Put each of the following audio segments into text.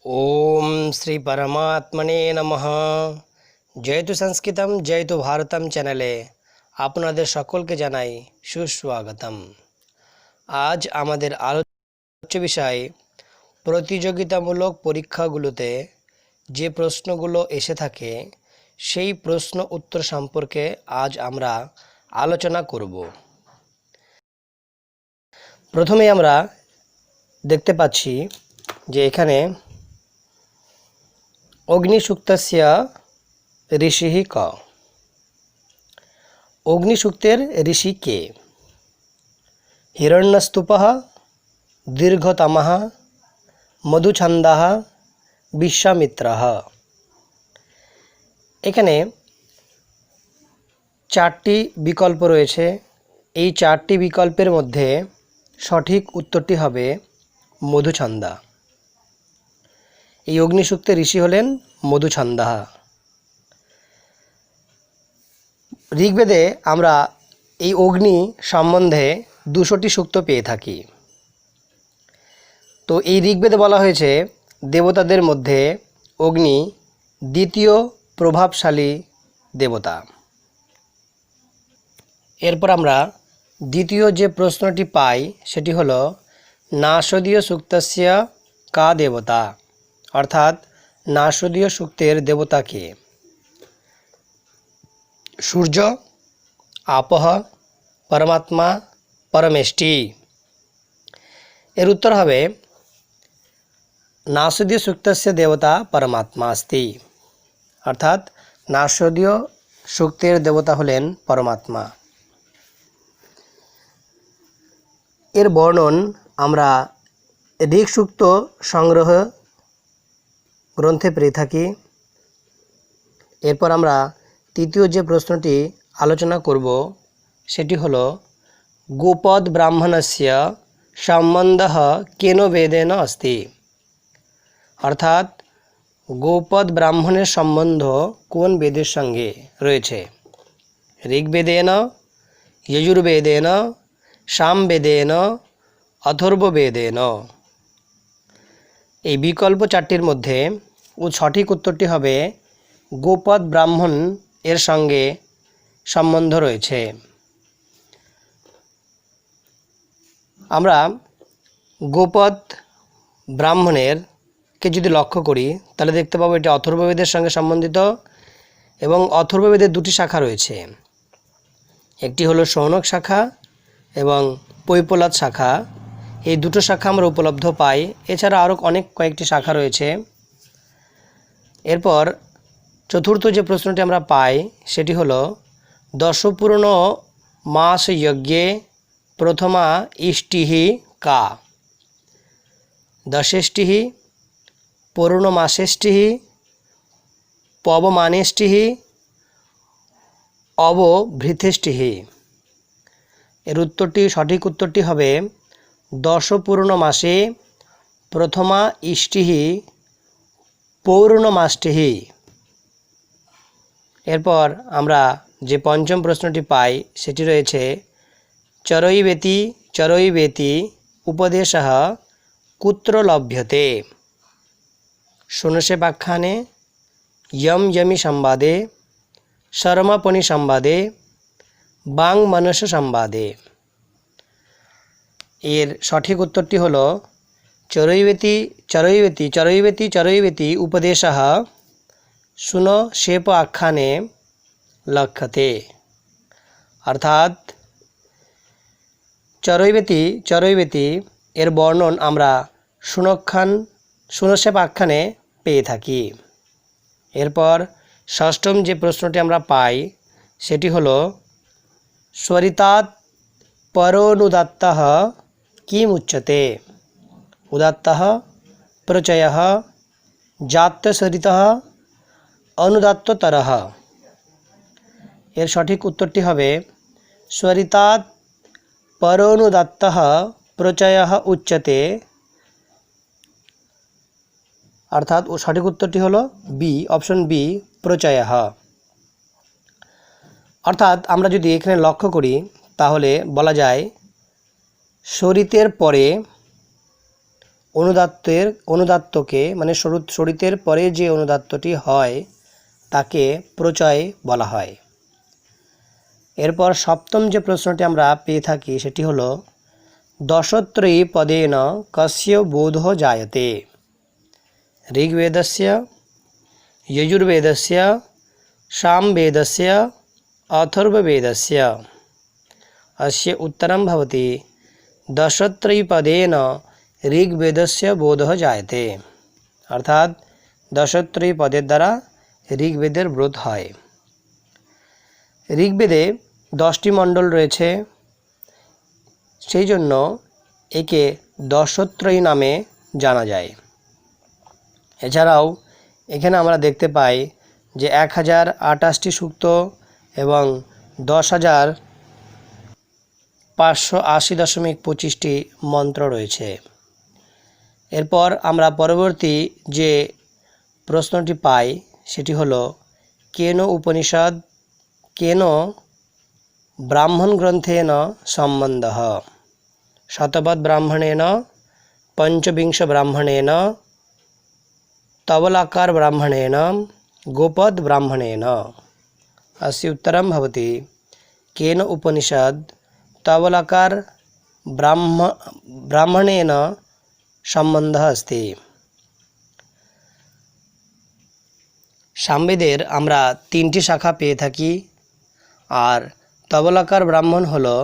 ओम श्री परमात्मने नमः। जयतु संस्कृतम जयतु भारतम চ্যানেলে আপনাদের সকলকে জানাই সুস্বাগতম। আজ আমাদের আলোচ্য বিষয় প্রতিযোগিতামূলক পরীক্ষাগুলোতে যে প্রশ্নগুলো এসে থাকে সেই প্রশ্ন উত্তর সম্পর্কে আজ আমরা আলোচনা করব। প্রথমে আমরা দেখতে পাচ্ছি যে এখানে অগ্নিসূক্তস্য ঋষিः ক। অগ্নিসূক্তের ঋষি কে? হিরণ্যস্তূপः, দীর্ঘতমः, মধুছন্দः, বিশ্বামিত্রः। এখানে চারটি বিকল্প রয়েছে। এই চারটি বিকল্পের মধ্যে সঠিক উত্তরটি হবে মধুছন্দা। এই অগ্নিসূক্তের ঋষি হলেন মধুছন্দা। ঋগ্বেদে আমরা এই অগ্নি সম্বন্ধে 200টি সূক্ত পেয়ে থাকি। তো এই ঋগ্বেদে বলা হয়েছে দেবতাদের মধ্যে অগ্নি দ্বিতীয় প্রভাবশালী দেবতা। এরপর আমরা দ্বিতীয় যে প্রশ্নটি পাই সেটি হলো নাসদীয় সূক্তস্য কা দেবতা, অর্থাৎ নাসদীয় সূক্তের দেবতা কে? সূর্য, আপহ, পরমাত্মা, পরমেষ্টি। এর উত্তর হবে নাসদীয় সূক্তস্য দেবতা পরমাত্মা अस्ति, অর্থাৎ নাসদীয় সূক্তের দেবতা হলেন পরমাত্মা। এর বর্ণন আমরা ঋগ সূক্ত সংগ্রহ গ্রন্থে পেয়ে থাকি। এরপর আমরা তৃতীয় যে প্রশ্নটি আলোচনা করব সেটি হলো গোপদ ব্রাহ্মণস্য সম্বন্ধঃ কেন বেদেন अस्ति, অর্থাৎ গোপদ ব্রাহ্মণের সম্বন্ধ কোন বেদের সঙ্গে রয়েছে? ঋগ্বেদেন, যজুর্বেদেন, সামবেদেন, অথর্ববেদেন। এই বিকল্প চারটির মধ্যে সঠিক উত্তরটি হবে গোপদ ব্রাহ্মণ এর সঙ্গে সম্বন্ধ রয়েছে। আমরা গোপদ ব্রাহ্মণের কে যদি লক্ষ্য করি তাহলে দেখতে পাবো এটা অথর্ববেদের সঙ্গে সম্বন্ধিত এবং অথর্ববেদের দুটি শাখা রয়েছে। একটি হলো শৌনক শাখা এবং পৈপলাদ শাখা। এই দুটো শাখা আমরা উপলব্ধ পাই। এছাড়া আরও কয়েকটি শাখা রয়েছে। এরপর চতুর্থ যে প্রশ্নটি আমরা পাই সেটি হলো দশপূর্ণ মাস যজ্ঞে প্রথমা ইষ্টিः কা? দশেষ্টিः, পূর্ণমাসেষ্টিः, পবমানেষ্টিः, অবভৃথেষ্টিः। এর উত্তরটি সঠিক উত্তরটি হবে দশপূর্ণ মাসে প্রথমা ইষ্টিः পৌর্ণমাষ্টিः। এরপর আমরা যে পঞ্চম প্রশ্নটি পাই সেটি রয়েছে চরৈবেতি চরৈবেতি উপদেশः কুত্র লভ্যতে? ষোড়শেপাখ্যানে, যম যমি সংবাদে, শর্মাপণি সংবাদে, বাংমনস সংবাদে। এর সঠিক উত্তরটি হলো চরৈবেতি চরৈবেতি চরৈবেতি চরৈবেতি উপদেশः শুনশেপ আখ্যানে লক্ষ্যতে, অর্থাৎ চরৈবেতি চরৈবেতি এর বর্ণন আমরা শুনশেপ আখ্যানে পেয়ে থাকি। এরপর ষষ্ঠম যে প্রশ্নটি আমরা পাই সেটি হলো স্বরিতাৎ পরোনুদাত্তः কিমুচ্যতে? উদাত্তः, প্রচয়ः, জাত্যসরিতः, অনুদাত্ততরः। এর সঠিক উত্তরটি হবে স্বরিতাৎ পরোনুদাত্তः প্রচয়ः উচ্যতে, অর্থাৎ সঠিক উত্তরটি হলো বি, অপশন বি, প্রচয়ः। অর্থাৎ আমরা যদি এখানে লক্ষ্য করি তাহলে বলা যায় শরিতের পরে অনুদাত্তকে মানে শরিতের পরে যে অনুদাত্তটি হয় তাকে প্রচয় বলা হয়। এরপর সপ্তম যে প্রশ্নটি আমরা পেয়ে থাকি সেটি হলো দশত্রয়ী পদেন কস্য বোধো জায়তে? ऋग्वेदस्य यजुर्वेदस्य सामवेदस्य अथर्ववेदस्य। अस्य उत्तरं भवति दशत्रयीपदेन ऋग्वेदस्य बोधः जायते। अर्थात दशत्रयी पदेर द्वारा ऋग्वेदेर बोध হয়। ঋগ্বেদে 10টি মণ্ডল রয়েছে, সেই জন্য একে দশত্রয়ী নামে জানা যায়। এছাড়াও এখানে আমরা দেখতে পাই যে 1028টি সূক্ত এবং 10,580.25টি মন্ত্র রয়েছে। এরপর আমরা পরবর্তী যে প্রশ্নটি পাই সেটি হলো কেন উপনিষদ কেন ব্রাহ্মণ গ্রন্থেন সম্বন্ধः? শতপথ ব্রাহ্মণেন, পঞ্চবিংশ ব্রাহ্মণেন, तबलाकार ब्राह्मणेन, गोपद ब्राह्मणेन। अस्य उत्तरं भवति केन उपनिषद तबलाकार ब्राह्मणेन सम्बन्धः अस्ति। सामवेदेर আমরা 3টি শাখা পেয়ে থাকি, আর তবলাকার ব্রাহ্মণ হলো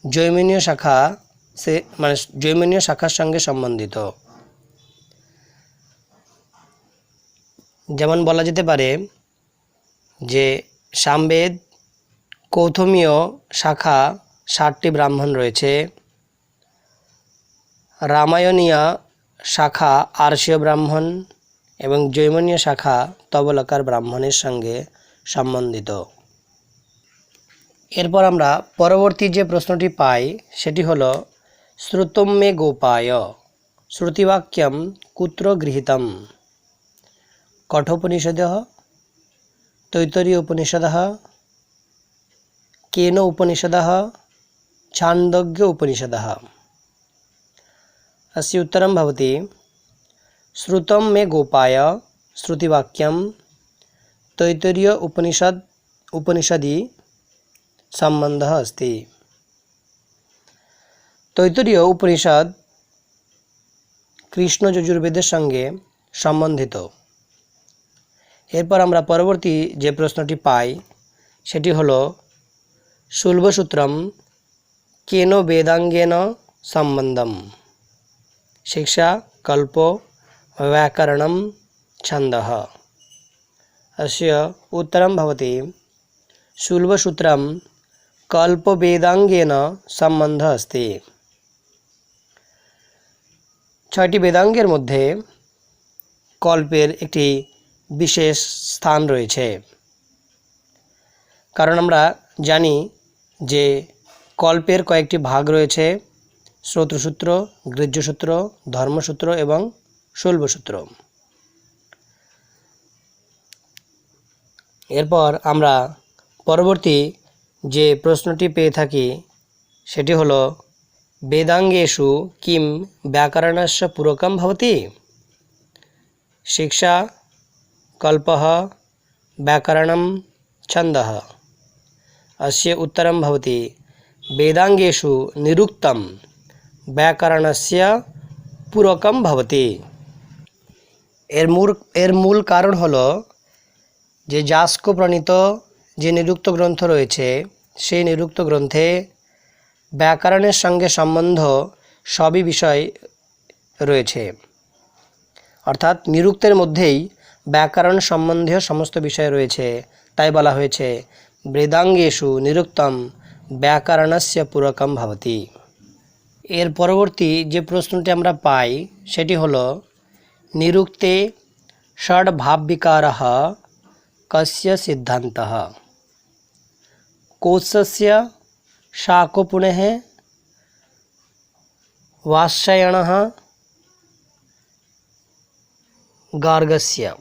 জৈমিনীয় শাখা মানে জৈমিনীয় শাখার সঙ্গে সম্বন্ধিত। যেমন বলা যেতে পারে যে সামবেদ কৌথমীয় শাখা 60টি ব্রাহ্মণ রয়েছে, রামায়ণীয় শাখা আর্ষীয় ব্রাহ্মণ এবং জৈমিনীয় শাখা তবলাকার ব্রাহ্মণের সঙ্গে সম্বন্ধিত। এরপর আমরা পরবর্তী যে প্রশ্নটি পাই সেটি হলো শ্রুতম মে গোপায় শ্রুতিবাক্যম কুত্র গৃহীতম? कठोपनिषदः, तैत्तरीय उपनिषदः, केन उपनिषदः, छान्दोग्य उपनिषदः। अस्य उत्तरं भवति श्रुतं मे गोपाय श्रुतिवाक्यं तैत्तरीय उपनिषदि सम्बन्धः अस्ति। तैत्तरीय उपनिषद कृष्ण यजुर्वेদের সঙ্গে সম্বন্ধিত। এরপর আমরা পরবর্তী যে প্রশ্নটি পাই সেটি হলো শুল্বসূত্রম কেন বেদাঙ্গেন সম্বন্ধম? শিক্ষা, কল্প, व्याकरणं, छन्दः। अस्य उत्तरं भवति शुल्बसूत्रं कल्पवेदांगेन सम्बन्धः अस्ति। 6টি বেদাঙ্গের মধ্যে কল্পের একটি বিশেষ স্থান রয়েছে, কারণ আমরা জানি যে কল্পের কয়েকটি ভাগ রয়েছে: শ্রৌতসূত্র, গৃহ্যসূত্র, ধর্মসূত্র এবং শুল্বসূত্র। এরপর আমরা পরবর্তী যে প্রশ্নটি পেয়ে থাকি সেটি হলো বেদাঙ্গেষু কিম ব্যাকরণস্য পূরকম ভবতি? শিক্ষা, कल्पः, व्याकरणं, छन्दः। अस्य उत्तरं भवति वेदांगेषु निरुक्तं व्याकरणस्य पूरकं भवति। এর মূল কারণ হলো যে যাস্ক প্রণীত যে নিরুক্ত গ্রন্থ রয়েছে সেই নিরুক্ত গ্রন্থে ব্যাকরণের সঙ্গে সম্বন্ধ সবই বিষয় রয়েছে, অর্থাৎ নিরুক্তের মধ্যেই ব্যাকরণ সম্বন্ধীয় সমস্ত বিষয় রয়েছে, তাই বলা হয়েছে বেদাঙ্গেষু নিরুক্তম ব্যাকরণস্য পূরকম ভবতি। এর পরবর্তী যে প্রশ্নটি আমরা পাই সেটি হলো নিরুক্তে ষড ভাববিকারः কস্য সিদ্ধান্তः? কোশस्य, শাকোপুনেः, वात्सायनः, गार्गस्य।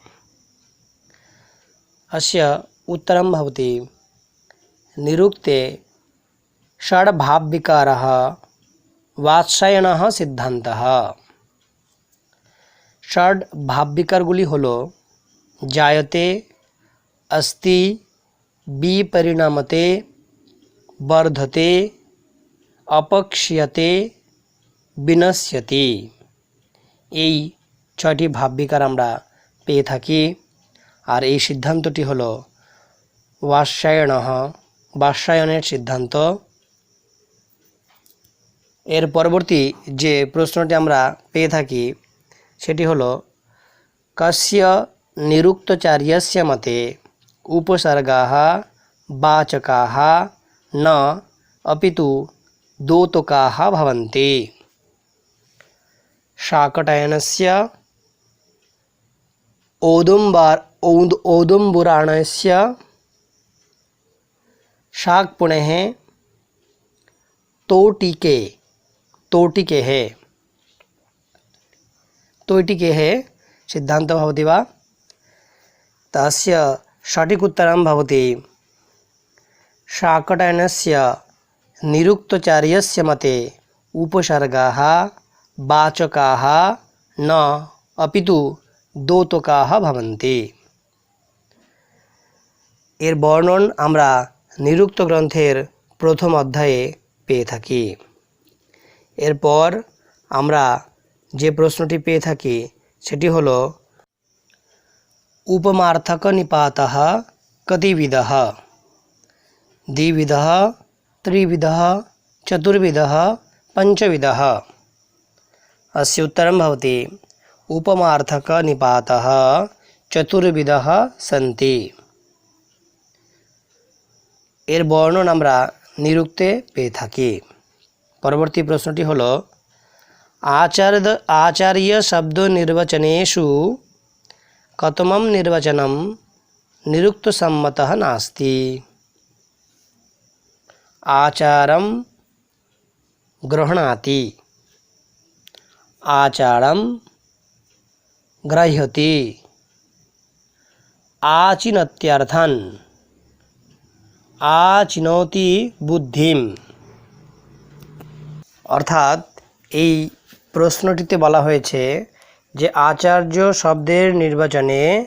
अस्य उत्तरं भवति निरुक्ते षड्भावविकारः वात्सायनः सिद्धान्तः। षड भावविकारগুলি হলো जायते, अस्ति, विपरिणामते, वर्धते, अपक्षीयते, বিনশ্যতি। এই ছয়টি ভাববিকার আমরা পেয়ে থাকি। আর এই সিদ্ধান্তটি হলো বাষ্যায়নঃ, বাষ্যায়নের সিদ্ধান্ত। এর পরবর্তী যে প্রশ্নটি আমরা পেয়ে থাকি সেটি হলো কস্য নিরুক্তচার্যস্য মতে উপসর্গাः বাচকাः ন अपितु द्योतकाः भवन्ति। शाकटायनस्य औदुम्बरायणस्य शाकपुणेः तोटिकेः सिद्धान्तः भवति वा? तस्य सठिक उत्तरं भवति शाकटायनस्य निरुक्तचार्यस्य मते उपसर्गाः वाचकाः न अपितु द्योतकाः भवन्ति। এর বর্ণন আমরা নিরুক্ত গ্রন্থের প্রথম অধ্যায়ে পেয়ে থাকি। এরপর আমরা যে প্রশ্নটি পেয়ে থাকি সেটি হলো উপমাर्थक निपातः कतिविधः? द्विविधः, त्रिविधः, चतुर्विधः, पञ्चविधः। अस्य उत्तरं भवति उपमार्थक निपातः चतुर्विधः सन्ति। এর বর্ণন আমরা নিরুক্তে পেয়ে থাকি। পরবর্তী প্রশ্নটি হলো आचार्य शब्द निर्वचनेषु कतमं निर्वचनं निरुक्तसम्मतः नास्ति? आचारं गृह्णाति, आचारं ग्रह्यति, आचिनत्यर्थं, आचिनोति बुद्धिम। অর্থাৎ এই প্রশ্নটিতে বলা হয়েছে যে আচার্য শব্দের নির্বাচনে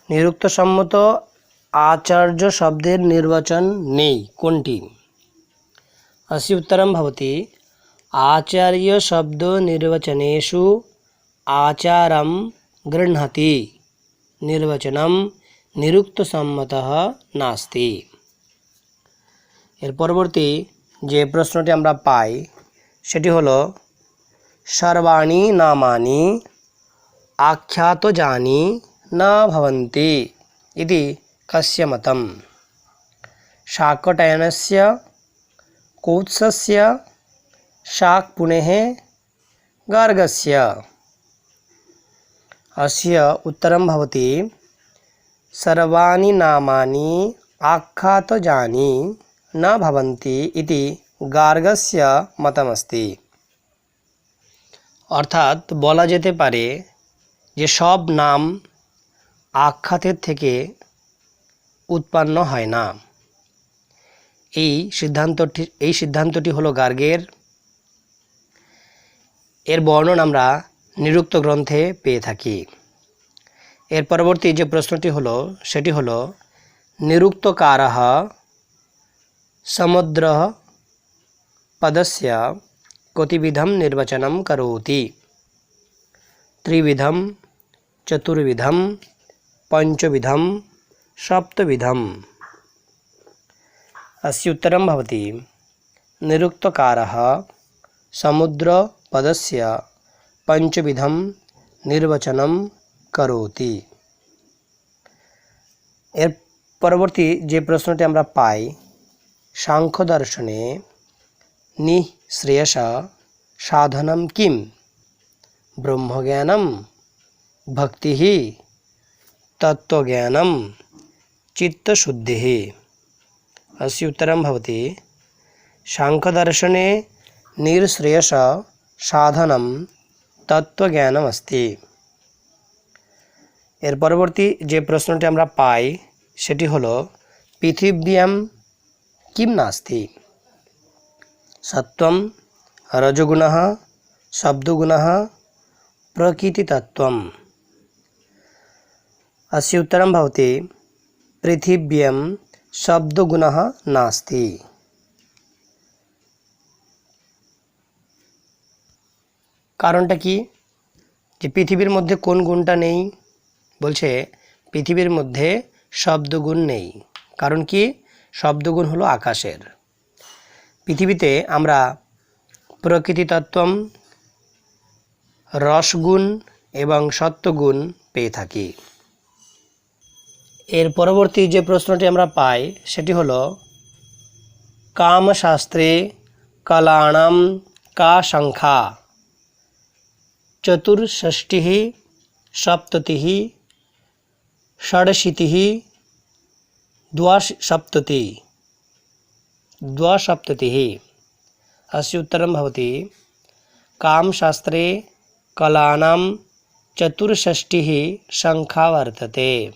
নিরুক্তসম্মত आचार्य शब्देर निर्वचन नेই कोनटी? अस्य उत्तरं भवति आचार्य शब्द निर्वचनेषु आचारं गृह्णाति निर्वचनं निरुक्तसम्मतः नास्ति। एर परवर्ती जे प्रश्नटी आमरा पाई सेटी हलो सर्वाणि नामानि आख्यातजानि न भवन्ति इति कस्य मतम्? शाकटायनस्य, कौत्सस्य, शाकपुणेः, गार्गस्य। अस्य उत्तरं भवति सर्वाणि नामानि आख्यातजानि न भवन्ति इति गार्गस्य मतमस्ति। अर्थात बला जेते पारे जे सब नाम आख्यातेर थेके उत्पन्न হয় না। এই সিদ্ধান্তটি হলো গার্গের। এর বর্ণন আমরা নিরুক্ত গ্রন্থে পেয়ে থাকি। এর পরবর্তী যে প্রশ্নটি হলো সেটি হলো নিরুক্তকারः समुद्रः पदस्य कतिविधं निर्वचनं करोति? त्रिविधं, चतुर्विधं, पंचविधं, सप्तविधम्। अस्य उत्तरं भवति निरुक्तकारः समुद्रपदस्य पंचविधं निर्वचनं करोति। एर परवर्ती जे प्रश्नटी आमरा पाई सांख्य दर्शने निःश्रेयस साधनं किं? ब्रह्मज्ञानं, भक्तिः, तत्त्वज्ञानं, चित्तशुद्धिः। अस्य उत्तरं भवति सांख्यदर्शने निःश्रेयस साधनं तत्त्वज्ञानमस्ति। एर परवर्ती जे प्रश्नटी आमरा पाई सेटी हलो पृथिव्यां किं नास्ति? सत्वं, रजोगुणः, शब्दगुणः, प्रकृतितत्त्वम्। अस्य उत्तरं भवति पृथिव्यां शब्दगुणः नास्ति। কারণটা কি যে পৃথিবীর মধ্যে কোন গুণটা নেই? বলছে পৃথিবীর মধ্যে শব্দগুণ নেই। কারণ কি? শব্দগুণ হলো আকাশের। পৃথিবীতে আমরা প্রকৃতিতত্ত্বম, রসগুণ এবং সত্যগুণ পেয়ে থাকি। এর পরবর্তী যে প্রশ্নটি আমরা পাই সেটি হলো কামশাস্ত্রে কলানাম কা সংখ্যা? चतुर्षष्टिः, सप्ततिः, षडशीतिः, द्विसप्ततिः। अस्य उत्तरं भवति कामशास्त्रे कलानां चतुर्षष्टिः संख्या वर्तते।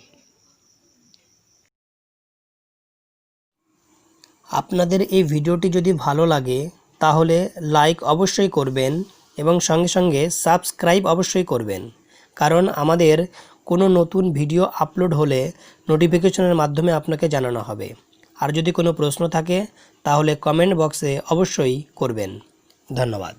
আপনাদের এই ভিডিওটি যদি ভালো লাগে তাহলে লাইক অবশ্যই করবেন এবং সঙ্গে সঙ্গে সাবস্ক্রাইব অবশ্যই করবেন, কারণ আমাদের কোনো নতুন ভিডিও আপলোড হলে নোটিফিকেশনের মাধ্যমে আপনাকে জানানো হবে। আর যদি কোনো প্রশ্ন থাকে তাহলে কমেন্ট বক্সে অবশ্যই করবেন। ধন্যবাদ।